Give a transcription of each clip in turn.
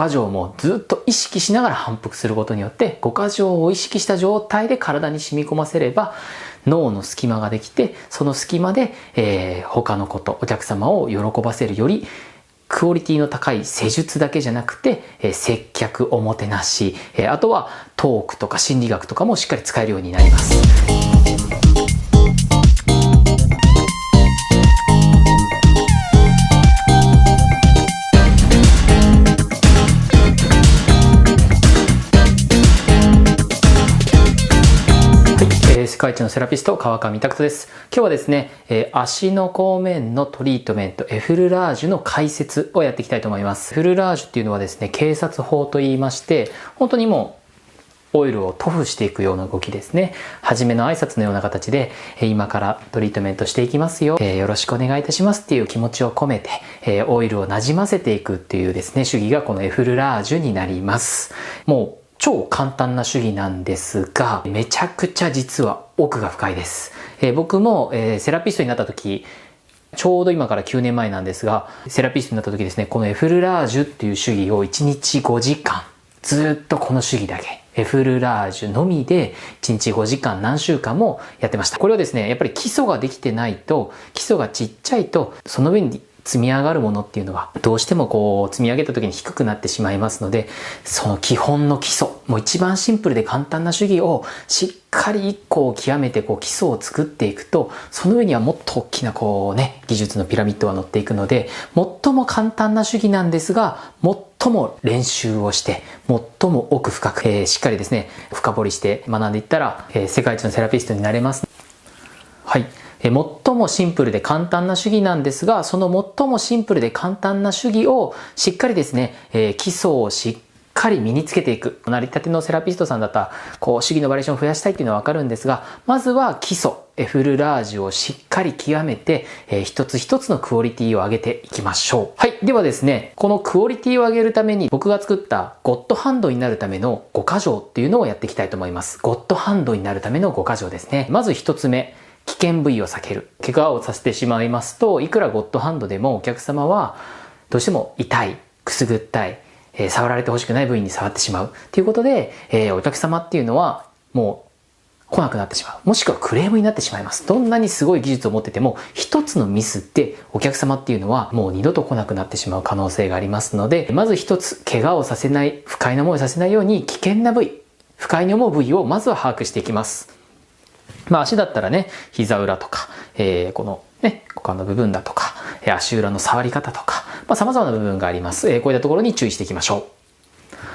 5箇条もずっと意識しながら反復することによって、5箇条を意識した状態で体に染み込ませれば、脳の隙間ができて、その隙間で、他のこと、お客様を喜ばせるより、クオリティの高い施術だけじゃなくて、接客、おもてなし、あとはトークとか心理学とかもしっかり使えるようになります。世界一のセラピスト川上拓人です。今日はですね、足の甲面のトリートメント、エフルラージュの解説をやっていきたいと思います。エフルラージュっていうのはですね、警察法と言いまして、本当にもうオイルを塗布していくような動きですね。初めの挨拶のような形で、今からトリートメントしていきますよ。よろしくお願いいたしますっていう気持ちを込めて、オイルをなじませていくっていうですね、主義がこのエフルラージュになります。もう超簡単な主義なんですが、めちゃくちゃ実は奥が深いです。僕も、セラピストになった時、ちょうど今から9年前なんですが、セラピストになった時ですね、このエフルラージュっていう主義を1日5時間、ずっとこの主義だけ、エフルラージュのみで1日5時間何週間もやってました。これはですね、やっぱり基礎ができてないと、基礎がちっちゃいと、その上に積み上がるものっていうのがどうしてもこう積み上げた時に低くなってしまいますので、その基本の基礎、もう一番シンプルで簡単な主義をしっかり一個を極めてこう基礎を作っていくと、その上にはもっと大きなこうね、技術のピラミッドが乗っていくので、最も簡単な主義なんですが、最も練習をして、最も奥深く、しっかりですね、深掘りして学んでいったら、世界一のセラピストになれます。はい。最もシンプルで簡単な主義なんですが、その最もシンプルで簡単な主義をしっかりですね、基礎をしっかり身につけていく。成り立てのセラピストさんだったら、こう、主義のバリエーションを増やしたいっていうのはわかるんですが、まずは基礎、エフルラージュをしっかり極めて、一つ一つのクオリティを上げていきましょう。はい。ではですね、このクオリティを上げるために僕が作ったゴッドハンドになるための5箇条っていうのをやっていきたいと思います。ゴッドハンドになるための5箇条ですね。まず1つ目。危険部位を避ける。怪我をさせてしまいますと、いくらゴッドハンドでもお客様はどうしても痛い、くすぐったい、触られてほしくない部位に触ってしまうということで、お客様っていうのはもう来なくなってしまう。もしくはクレームになってしまいます。どんなにすごい技術を持ってても、一つのミスってお客様っていうのはもう二度と来なくなってしまう可能性がありますので、まず一つ、怪我をさせない、不快な思いをさせないように危険な部位、不快に思う部位をまずは把握していきます。足だったらね、膝裏とか、このね、股間の部分だとか、足裏の触り方とか、様々な部分があります。こういったところに注意していきましょう。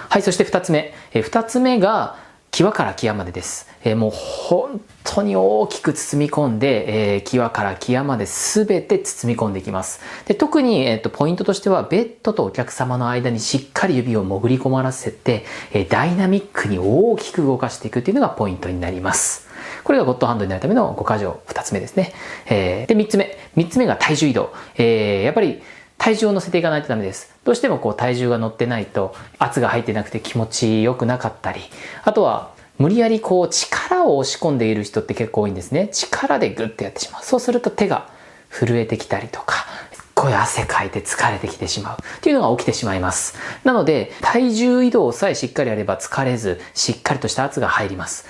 はい、そして2つ目。2つ目が、際から際までです。もう本当に大きく包み込んで、際から際まで全て包み込んでいきます。で、特に、ポイントとしては、ベッドとお客様の間にしっかり指を潜り込まらせて、ダイナミックに大きく動かしていくというのがポイントになります。これがゴッドハンドになるための5箇条2つ目ですね。で、3つ目。3つ目が体重移動。やっぱり体重を乗せていかないとダメです。どうしてもこう体重が乗ってないと圧が入ってなくて気持ちよくなかったり、あとは無理やりこう力を押し込んでいる人って結構多いんですね。力でグッてやってしまう。そうすると手が震えてきたりとか、すっごい汗かいて疲れてきてしまうっていうのが起きてしまいます。なので体重移動さえしっかりやれば疲れず、しっかりとした圧が入ります。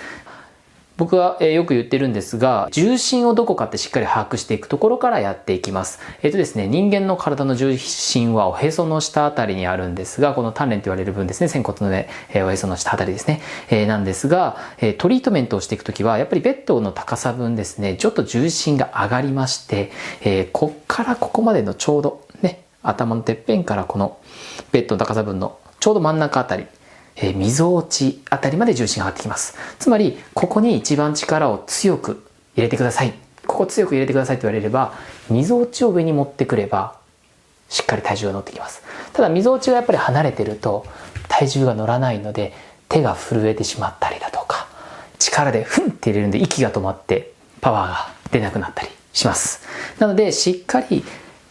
僕はよく言ってるんですが、重心をどこかってしっかり把握していくところからやっていきます。ですね、人間の体の重心はおへその下あたりにあるんですが、この丹田と言われる分ですね、仙骨の上、おへその下あたりですね、なんですが、トリートメントをしていくときは、やっぱりベッドの高さ分ですね、ちょっと重心が上がりまして、こっからここまでのちょうどね、頭のてっぺんからこのベッドの高さ分のちょうど真ん中あたり、みぞおちあたりまで重心が上がってきます。つまり、ここに一番力を強く入れてください。ここ強く入れてくださいと言われれば、みぞおちを上に持ってくれば、しっかり体重が乗ってきます。ただ、みぞおちがやっぱり離れてると、体重が乗らないので、手が震えてしまったりだとか、力でフンって入れるんで息が止まって、パワーが出なくなったりします。なので、しっかり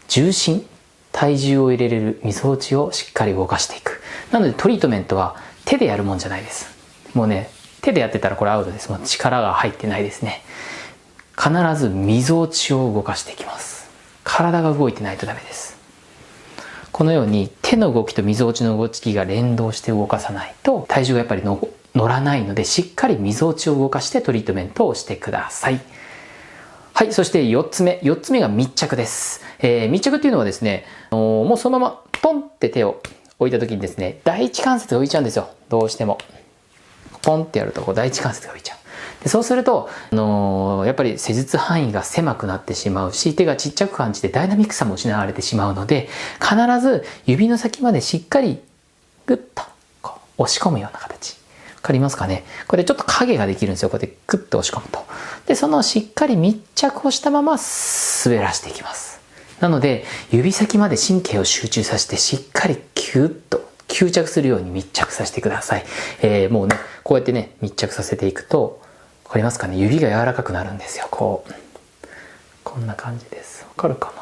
重心、体重を入れれるみぞおちをしっかり動かしていく。なので、トリートメントは、手でやるもんじゃないです。もうね、手でやってたらこれアウトです。もう力が入ってないですね。必ずみぞおちを動かしていきます。体が動いてないとダメです。このように手の動きとみぞおちの動きが連動して動かさないと体重がやっぱり乗らないので、しっかりみぞおちを動かしてトリートメントをしてください。はい、そして4つ目。4つ目が密着です。密着っていうのはですね、もうそのままポンって手を置いた時にですね、第一関節が浮いちゃうんですよ。どうしても。ポンってやると第一関節が浮いちゃう。でそうすると、やっぱり施術範囲が狭くなってしまうし、手がちっちゃく感じてダイナミックさも失われてしまうので、必ず指の先までしっかりグッとこう押し込むような形。わかりますかね？これちょっと影ができるんですよ。こうやってグッと押し込むと。で、そのしっかり密着をしたまま滑らしていきます。なので、指先まで神経を集中させてしっかりキュッと吸着するように密着させてください。もうね、こうやってね、密着させていくと、わかりますかね？指が柔らかくなるんですよ。こんな感じです。わかるか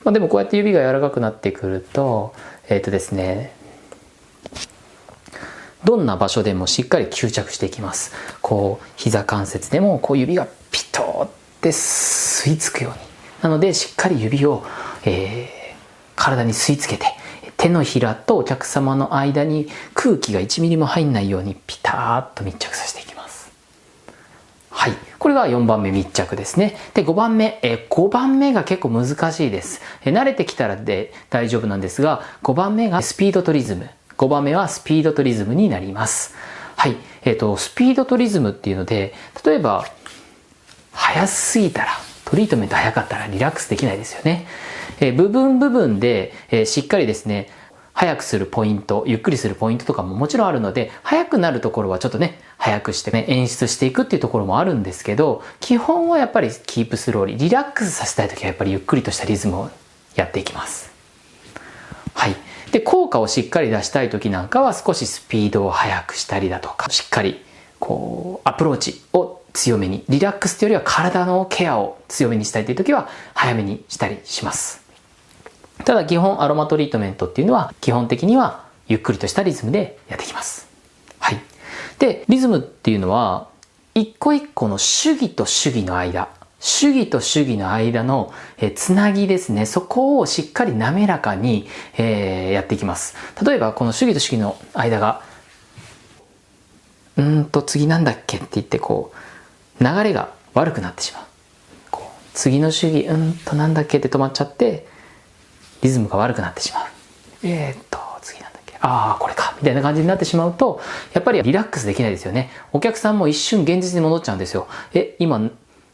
な？でもこうやって指が柔らかくなってくると、ですね、どんな場所でもしっかり吸着していきます。膝関節でも指がピトーって吸い付くように。なので、しっかり指を、体に吸い付けて、手のひらとお客様の間に空気が1ミリも入んないようにピターッと密着させていきます。はい。これが4番目密着ですね。で、5番目。5番目が結構難しいです。慣れてきたらで大丈夫なんですが、5番目がスピードとリズム。5番目はスピードとリズムになります。はい。スピードとリズムっていうので、例えば、早すぎたら、トリートメント早かったらリラックスできないですよね。部分で、しっかりですね、早くするポイント、ゆっくりするポイントとかももちろんあるので、早くなるところはちょっとね、早くしてね、演出していくっていうところもあるんですけど、基本はやっぱりキープスローリー、リラックスさせたいときはやっぱりゆっくりとしたリズムをやっていきます。はい。で、効果をしっかり出したいときなんかは少しスピードを速くしたりだとか、しっかりアプローチを強めに、リラックスというよりは体のケアを強めにしたいというときは早めにしたりします。ただ基本アロマトリートメントっていうのは基本的にはゆっくりとしたリズムでやっていきます。はい。で、リズムっていうのは一個一個の手技と手技の間、手技と手技の間のつなぎですね。そこをしっかり滑らかにやっていきます。例えばこの手技と手技の間が次なんだっけって言って流れが悪くなってしまう。次の手技なんだっけって止まっちゃってリズムが悪くなってしまう。次なんだっけ、これかみたいな感じになってしまうと、やっぱりリラックスできないですよね。お客さんも一瞬現実に戻っちゃうんですよ。今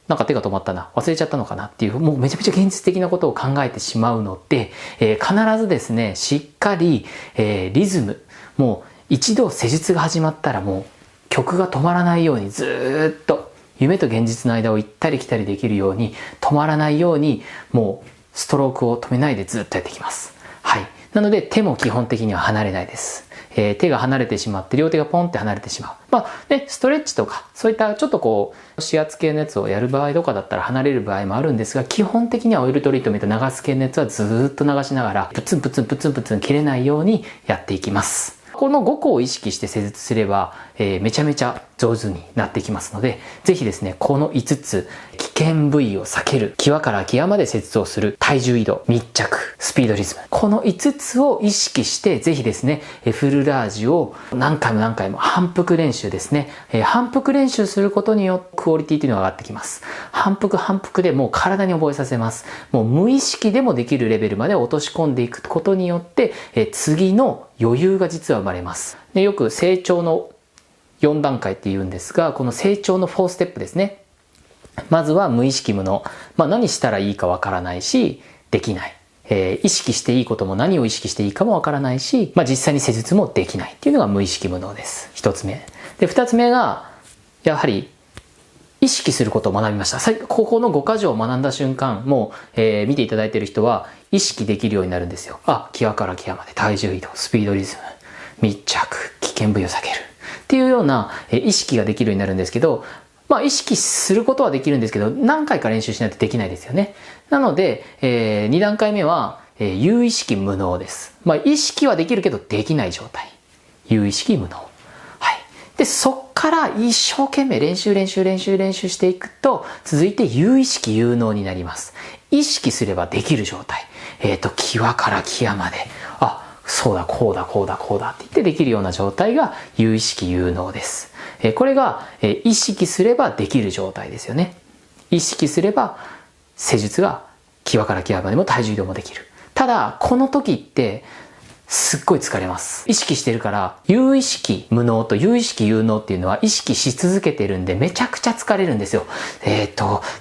なんか手が止まったな、忘れちゃったのかなっていう、もうめちゃめちゃ現実的なことを考えてしまうので、必ずですね、しっかり、リズム、もう一度施術が始まったらもう曲が止まらないようにずーっと夢と現実の間を行ったり来たりできるように、止まらないようにもうストロークを止めないでずっとやっていきます。はい。なので手も基本的には離れないです。手が離れてしまって両手がポンって離れてしまう。ストレッチとかそういったちょっと指圧系のやつをやる場合とかだったら離れる場合もあるんですが、基本的にはオイルトリートメント流す系のやつはずーっと流しながらプツンプツンプツンプツン切れないようにやっていきます。この5個を意識して施術すれば、めちゃめちゃ上手になってきますので、ぜひですね、この5つ、危険部位を避ける、際から際まで施術をする、体重移動、密着、スピードリズム。この5つを意識して、ぜひですね、フルラージを何回も何回も反復練習ですね。反復練習することによってクオリティというのが上がってきます。反復でもう体に覚えさせます。もう無意識でもできるレベルまで落とし込んでいくことによって、次の余裕が実は生まれます。で、よく成長の4段階って言うんですが、この成長の4ステップですね。まずは無意識無能。何したらいいかわからないし、できない。意識していいことも何を意識していいかもわからないし、実際に施術もできないっていうのが無意識無能です。一つ目。で、二つ目が、やはり、意識することを学びました。ここの5箇条を学んだ瞬間、もう、見ていただいている人は意識できるようになるんですよ。際から際まで体重移動、スピードリズム、密着、危険部位を避ける。っていうような意識ができるようになるんですけど、意識することはできるんですけど、何回か練習しないとできないですよね。なので、2段階目は、有意識無能です。意識はできるけどできない状態。有意識無能。はい。で、そっから一生懸命練習していくと、続いて有意識有能になります。意識すればできる状態。際から際まで、そうだ、こうだ、こうだ、こうだって言ってできるような状態が有意識有能です。これが意識すればできる状態ですよね。意識すれば施術が際から際までも体重移動もできる。ただ、この時ってすっごい疲れます。意識してるから、有意識無能と有意識有能っていうのは意識し続けてるんでめちゃくちゃ疲れるんですよ。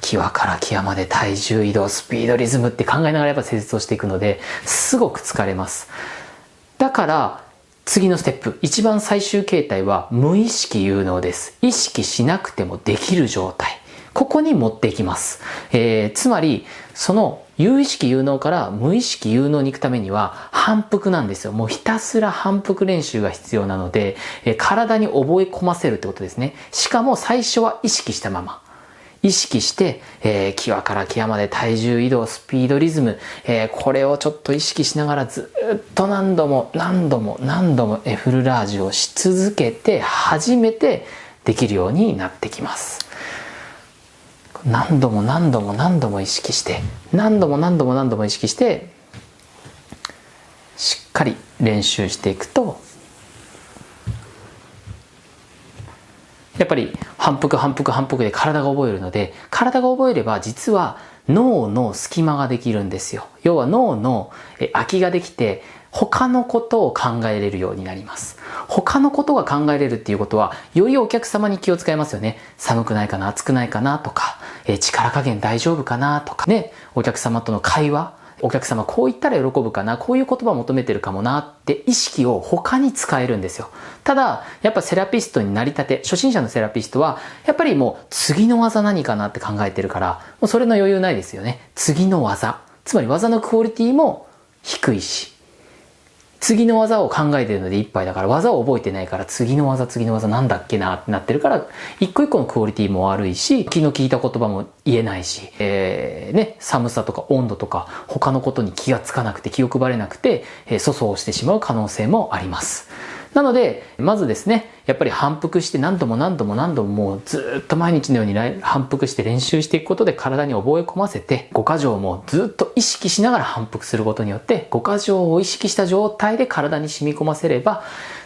際から際まで体重移動、スピード、リズムって考えながらやっぱ施術をしていくので、すごく疲れます。だから、次のステップ、一番最終形態は無意識有能です。意識しなくてもできる状態。ここに持っていきます。つまり、その有意識有能から無意識有能に行くためには反復なんですよ。もうひたすら反復練習が必要なので、体に覚え込ませるってことですね。しかも最初は意識したまま。意識して、際から際まで体重移動、スピード、リズム、これをちょっと意識しながらずっと何度もエフルラージをし続けて初めてできるようになってきます。何度も意識して、何度も意識して、しっかり練習していくと、やっぱり反復で体が覚えるので、体が覚えれば実は脳の隙間ができるんですよ。要は脳の空きができて、他のことを考えれるようになります。他のことが考えれるっていうことは、よりお客様に気を使いますよね。寒くないかな、暑くないかなとか、力加減大丈夫かなとかね、お客様との会話、お客様こう言ったら喜ぶかな、こういう言葉を求めてるかもなって意識を他に使えるんですよ。ただ、やっぱセラピストになりたて、初心者のセラピストは、やっぱりもう次の技何かなって考えてるから、もうそれの余裕ないですよね。次の技。つまり技のクオリティも低いし、次の技を考えてるのでいっぱいだから、技を覚えてないから次の技なんだっけなってなってるから、一個一個のクオリティも悪いし、気の利いた言葉も言えないし、寒さとか温度とか他のことに気がつかなくて気を配れなくて、粗相をしてしまう可能性もあります。なので、まずですね、やっぱり反復して何度ももうずっと毎日のように反復して練習していくことで体に覚え込ませて、5箇条もずっと意識しながら反復することによって、5箇条を意識した状態で体に染み込ませれば、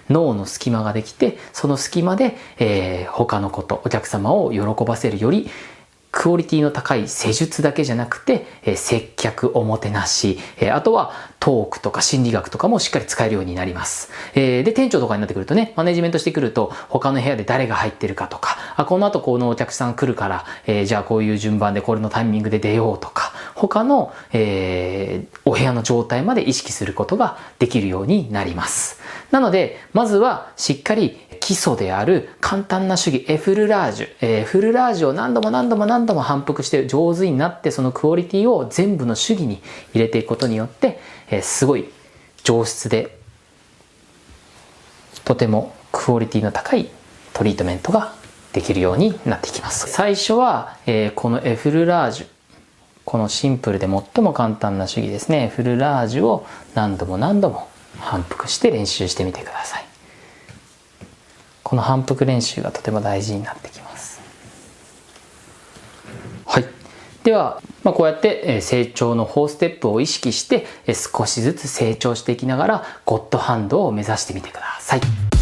脳の隙間ができて、その隙間で、他のこと、お客様を喜ばせるより、クオリティの高い施術だけじゃなくて、接客、おもてなし、あとはトークとか心理学とかもしっかり使えるようになります。で、店長とかになってくるとね、マネジメントしてくると、他の部屋で誰が入ってるかとか、この後このお客さん来るから、じゃあこういう順番でこれのタイミングで出ようとか、他の、お部屋の状態まで意識することができるようになります。なので、まずはしっかり基礎である簡単な手技、エフルラージュ。フルラージュを何度も反復して上手になって、そのクオリティを全部の手技に入れていくことによって、すごい上質で、とてもクオリティの高いトリートメントができるようになってきます。最初は、このエフルラージュ。このシンプルで最も簡単な手技ですね。エフルラージュを何度も反復して練習してみてください。この反復練習がとても大事になってきます。はい。では、こうやって成長の4ステップを意識して少しずつ成長していきながらゴッドハンドを目指してみてください。